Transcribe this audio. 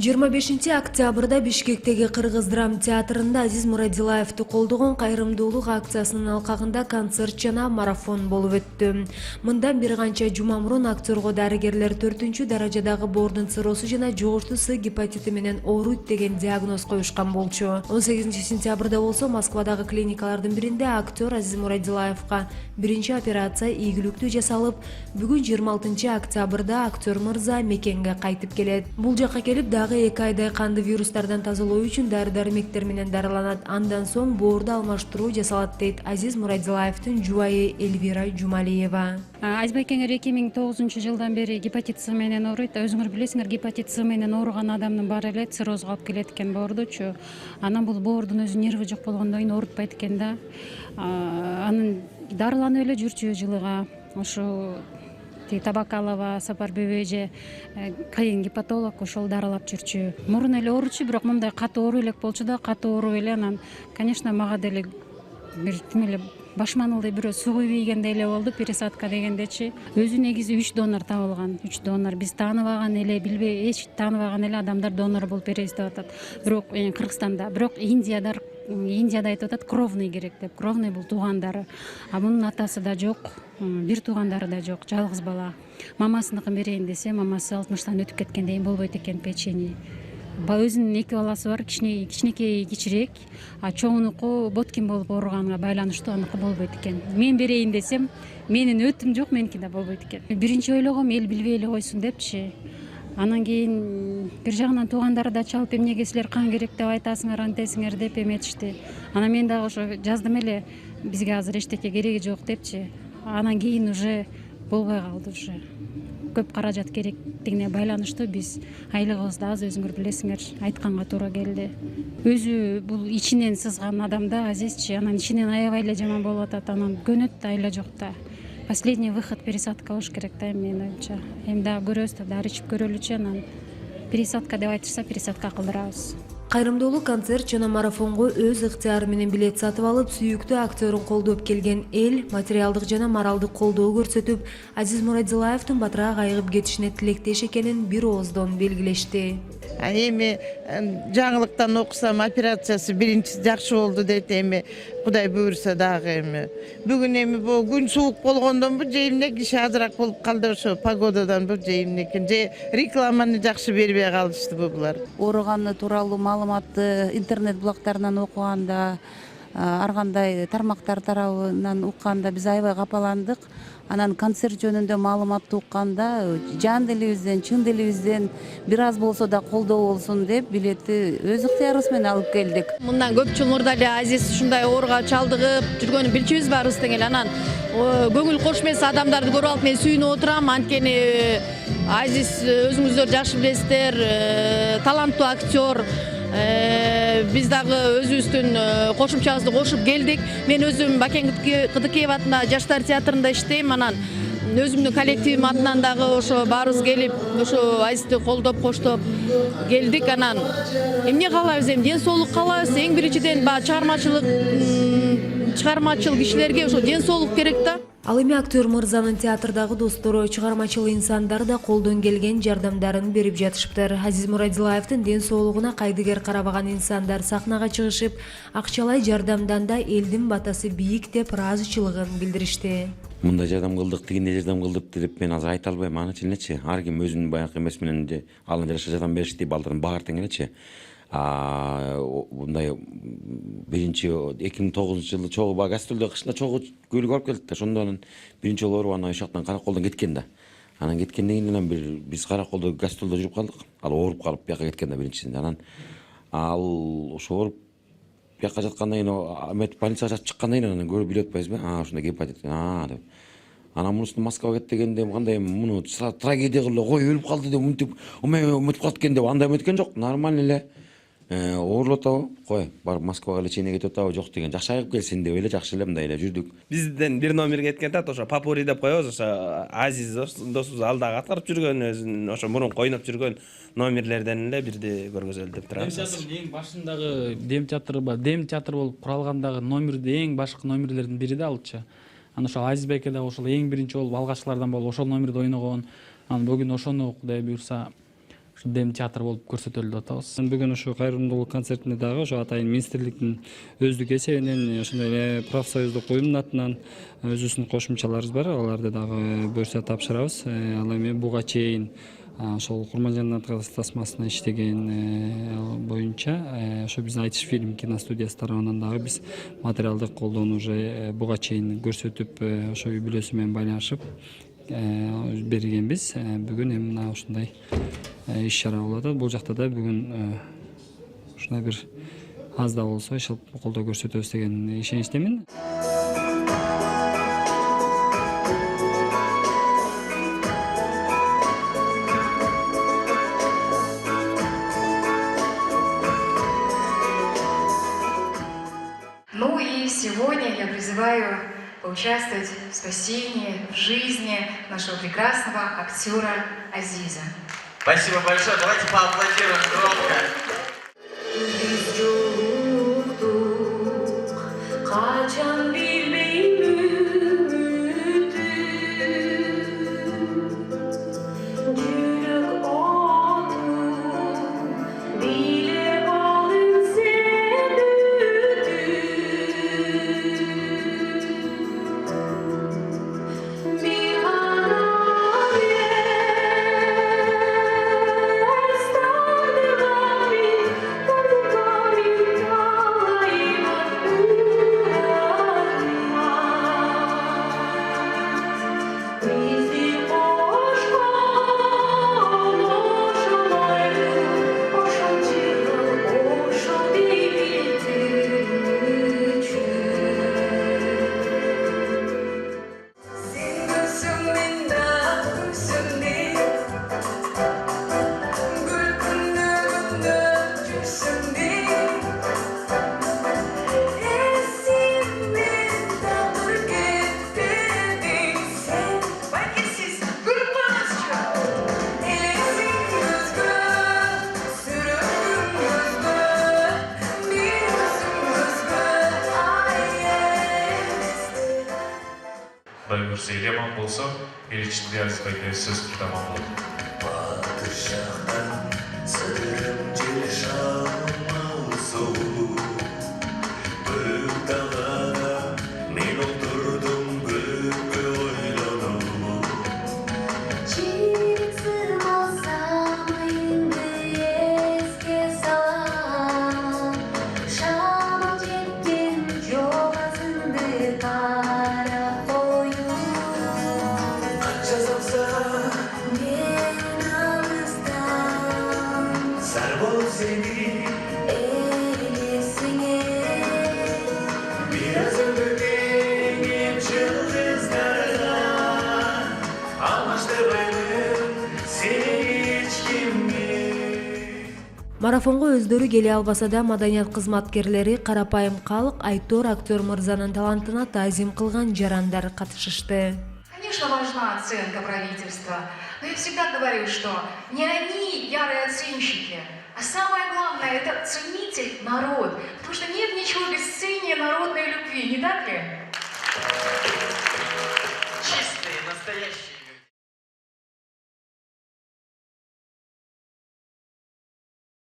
25 октябрда Бишкектеги Кыргыз драм театрында Азиз Мурадилаевди колдогон кайрымдуулук акциясынын алкагында концерт жана марафон болуп өттү. Мындан бир канча жума мурун актерго дарыгерлер 4-даражадагы боордун циррозу жана жогорку С гепатити менен ооруйт деген диагноз коюшкан болчу. 18 сентябрда болсо Москвадагы клиникалардын биринде актер Азиз Мурадилаевга биринчи операция ийгиликтүү жасалып, бүгүн 26 октябрда актер мырза мекенге кайтып келет. Бул жакка келип дагы 2 айдай канды вирустардан тазалоо үчүн дары-дармектер менен дарыланат. Андан соң боорду алмаштыруу жасалат дейт Азиз Мурадилаевдин жубайы Эльвира Жумалиева. Азиз байкеңер 2009 жылдан бери гепатит С менен ооруйт. Өзүңөр билесиңер, гепатит С менен ооруган адамдын баары эле циррозго алып келет экен боордучу. Анан бул боордун өзү нерви жок болгондон кийин оорутпайт экен да. Анын дарыланып эле жүрчү жылыга. Ошо Табакалова, Сапарбебе же кайын гепатолог ошол дарылап жүрчү. Мурун эле ооручу, бирок мындай катуу оору элек болчу да, катуу оору эле анан, конечно, мага деле бир тим эле башманылдай бирөө суу куюп ийгендей эле болду, пересадка дегендечи. Өзү негизи 3 донор табылган. 3 донор биз тааныбаган эле, билбей эч тааныбаган эле адамдар донор болуп беребиз деп атат. Бирок Кыргызстанда, бирок Индияда айтып атат кровный керек деп. Кровный бул туугандары. А мунун атасы да жок, бир туугандары да жок, жалгыз бала. Мамасыныкын берейин десе, мамасы 60-тан өтүп кеткенден кийин болбойт экен печени. Өзүнүн 2 баласы бар, кичинекей кичирээк, а чоңунуку Боткин болуп ооруганга байланыштуу аныкы болбойт экен. Мен берейин десем, менин өтүм жок, меники да болбойт экен. Биринчи ойлогом эл билбей эле койсун депчи. Анан кийин бир жагынан туугандары да чалып, эмнеге силер кан керек деп айтасыңар, антесиңер деп эметишти. Анан мен дагы ошо жаздым эле, бизге азыр эчтеке кереги жок депчи. Анан кийин уже болбой калды уже. Көп каражат керектигине байланыштуу биз айлыгыбызды аз, өзүңөр билесиңер, айтканга туура келди. Өзү бул ичинен сызган адам да Азизчи, анан ичинен аябай эле жаман болуп атат, анан көнөт да, айла жок да. Последний выход пересадка болуш керек да, менин оюмча. Эми дагы көрөбүз да, дары ичип көрөлүчү, анан пересадка деп айтышса, пересадка кылдырабыз. Кайрымдуулук концерт жана марафонго өз ыктыяры менен билет сатып алып, сүйүктүү актерин колдоп келген эл материалдык жана моралдык колдоо көрсөтүп, Азиз Мурадилаевдин батыраак айыгып кетишине тилектеш экенин бир ооздон белгилешти. Эми жаңылыктан окусам, операциясы биринчи жакшы болду дейт, эми Кудай буйруса дагы эми. Бүгүн эми бул күн суук болгондон бу же эмне киши азыраак болуп калды, ошо погодадан бу же эмне экен, же рекламаны жакшы бербей калышты булар. Ооруганы тууралуу маалыматты интернет блогтарынан окуганда, ар кандай тармактар тарабынан укканда биз аябай капаландык. Анан концерт жөнүндө маалыматты укканда, жан дилибизден, чын дилибизден бир аз болсо да колдоо болсун деп билетти өз ыктыярыбыз менен алып келдик. Мындан көп жыл мурда эле Азиз ушундай ооруга чалдыгып жүргөнүн билчүбүз баарыбыз тең эле. Анан көңүл кош эмес адамдарды көрүп алып мен сүйүнүп отурам. Анткени Азиз өзүңүздөр жакшы билесиздер, таланттуу актер. Биз дагы өзүбүздүн кошумчабызды кошуп келдик. Мен өзүм Бакен Кыдыкеев атындагы жаштар театрында иштейм. Анан өзүмдүн коллективим атынан дагы ошо баарыбыз келип, ошо Азизди колдоп, коштоп келдик. Анан эмне каалайбыз, эми ден соолук каалайбыз. Эң биринчиден чыгармачыл кишилерге ошо ден соолук керек да. Ал эми актер мырзанын театрдагы достору, чыгармачыл инсандар да колдон келген жардамдарын берип жатышыптыр. Азиз Мурадилаевдин ден соолугуна кайдыгер карабаган инсандар сахнага чыгышып, акчалай жардамдан да элдин батасы бийик деп ыраазычылыгын билдиришти. Мындай жардам кылдык, тигиндей жардам кылдык деп мен азыр айта албайм. Анычы элечи, ар ким өзүнүн баягы эмеси менен же алына жараша жардам беришти, балдардын баары тең элечи. Мындай биринчи 2009 жылы чогуу гастролдо кышында чогуу көлүк барып келдик да, ошондо анан биринчи жолу ооруп, анан ошол жактан Караколдон кеткен да. Анан кеткенден кийин анан биз Караколдо гастролдо жүрүп калдык. Ал ооруп калып бияка кеткен да биринчисинде. Анан ал ошо ооруп бияка жаткандан кийин эметип больницага жатып чыккандан кийин анан көрүп билип атпайбызбы? Ушундай гепатит деп. Анан мунусун Москвага кетти дегенде кандай муну трагедия кылып кой өлүп калды деп үмүтүп калат экен деп андай өткөн жок. Нормально эле ооруп атабы, кой барып Москвага эле чейине кетип атабы жок деген. Жакшы айыгып келсин деп эле жакшы эле мындай эле жүрдүк. Бизден бир номер кеткен да, ошо Папури деп коебуз. Ошо Азиз досубуз алдагы аткарып жүргөн, өзүнүн ошо мурун ойноп жүргөн номерлерден эле бирди көргөзөлүп деп турабыз. Дем театрдын эң башындагы Дем театры бар. Дем театр болуп куралгандагы номерде эң башкы номерлердин бири да алчы. Анан ошо Азиз байке да ошол эң биринчи болуп алгачкылардан болуп ошол номерде ойногон. Анан бүгүн ошону Кудай буйрса ушу дем театр болуп көрсөтөлү деп атабыз. Бүгүн ушу кайрымдуулук концертине дагы ошо атайын министрликтин өздүк эсебинен ошондой эле профсоюздук уюмдун атынан өзүбүздүн кошумчаларыбыз бар. Аларды дагы буюрса тапшырабыз. Ал эми буга чейин ошол Курманжандын тасмасына иштеген боюнча ошо биздин айтыш фильм киностудиясы тарабынан дагы биз материалдык колдоону уже буга чейин көрсөтүп ошо үй бүлөсү менен байланышып бергенбиз. Бүгүн эми мына ушундай иш чара болуп атат. Бул жакта да бүгүн ушундай бир аз да болсо ишыл колдоо көрсөтөбүз деген ишеничтемин. Ну и сегодня я призываю поучаствовать в спасении, в жизни нашего прекрасного актера Азиза. Спасибо большое. Давайте поаплодируем громко. Құдай елеман болса, ел ішінде Азизбайға сөз тыңдаман болды. Батыр жақтан сырым жел шалмалы соғу. Бүк далада мен отырдым көпке ойлану. Жексіз болсам енді еске салам. Шамам жеткен жоқ азынды қара қою. Қанша запса Мен алыстан сар болып сені елесіңе. Biraz öldürgen yıldızlarla almıştırmayım seni hiç kimge. Марафонго өздөрү келе албаса да маданият кызматкерлери, карапайым калк Айтор актер мырзанын талантына таазим кылган жарандар катышышты. Конечно, важна оценка правительства, но я всегда говорю, что не они ярые оценщики, а самое главное – это ценитель народ, потому что нет ничего бесценнее народной любви, не так ли? Чистые, настоящие.